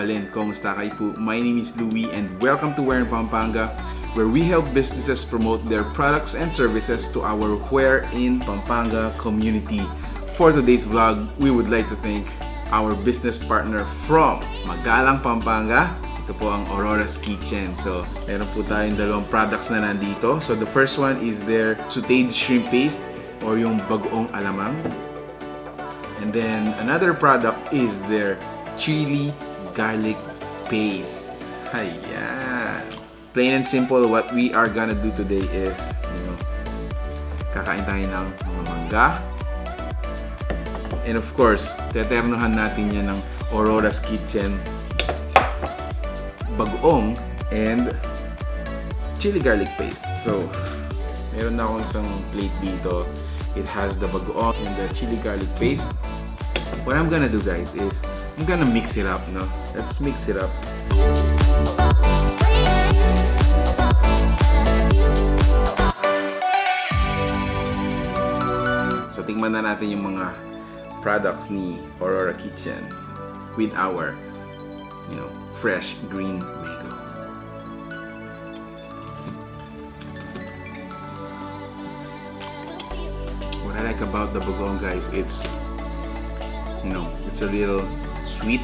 mamahalin. Kumusta kayo po? My name is Louie and welcome to Where in Pampanga, where we help businesses promote their products and services to our Where in Pampanga community. For today's vlog, we would like to thank our business partner from Magalang, Pampanga. Ito po ang Aurora's Kitchen. So, meron po tayong dalawang products na nandito. So, the first one is their SAUTEED shrimp paste or yung Bagoong Alamang. And then, another product is their chili garlic paste. Ayan. Plain and simple, what we are gonna do today is, kakain tayo ng mga mangga. And of course, teternohan natin yan ng Aurora's Kitchen Bagoong and chili garlic paste. So, meron na akong isang plate dito. It has the bagoong and the chili garlic paste. What I'm gonna do, guys, is I'm gonna mix it up, no? Let's mix it up. So, tingnan na natin yung mga products ni Aurora Kitchen with our, fresh green mango. What I like about the bagoong, guys, it's a little sweet.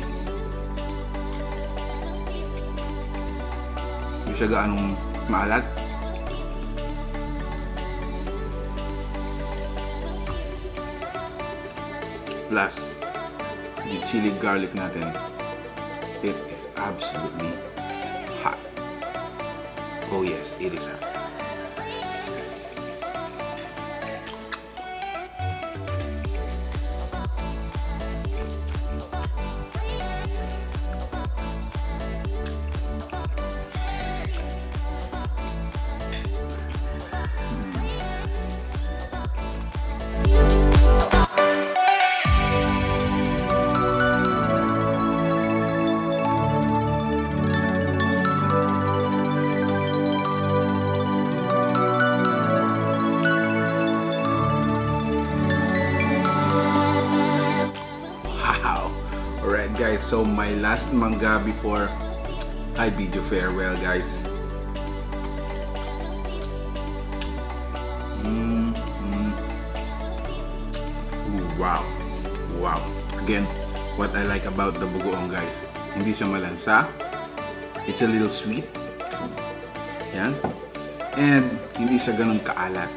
Hindi siya gaanong maalat. Plus, the chili garlic natin, it is absolutely hot. Oh yes, it is hot. Alright guys, so my last mangga before I bid you farewell, guys. Ooh, wow. Again, what I like about the bagoong, guys, hindi siya malansa. It's a little sweet. Yan. And hindi siya ganun kaalat.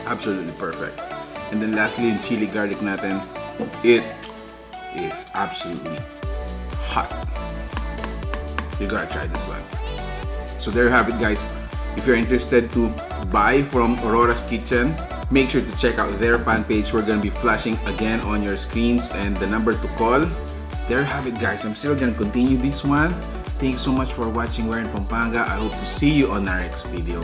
Absolutely perfect. And then lastly, yung chili garlic natin, it is absolutely hot. You gotta try this one. So there you have it, guys. If you're interested to buy from Aurora's Kitchen, make sure to check out their fan page. We're gonna be flashing again on your screens and the number to call. There you have it, guys. I'm still gonna continue this one. Thanks so much for watching Where in Pampanga. I hope to see you on our next video.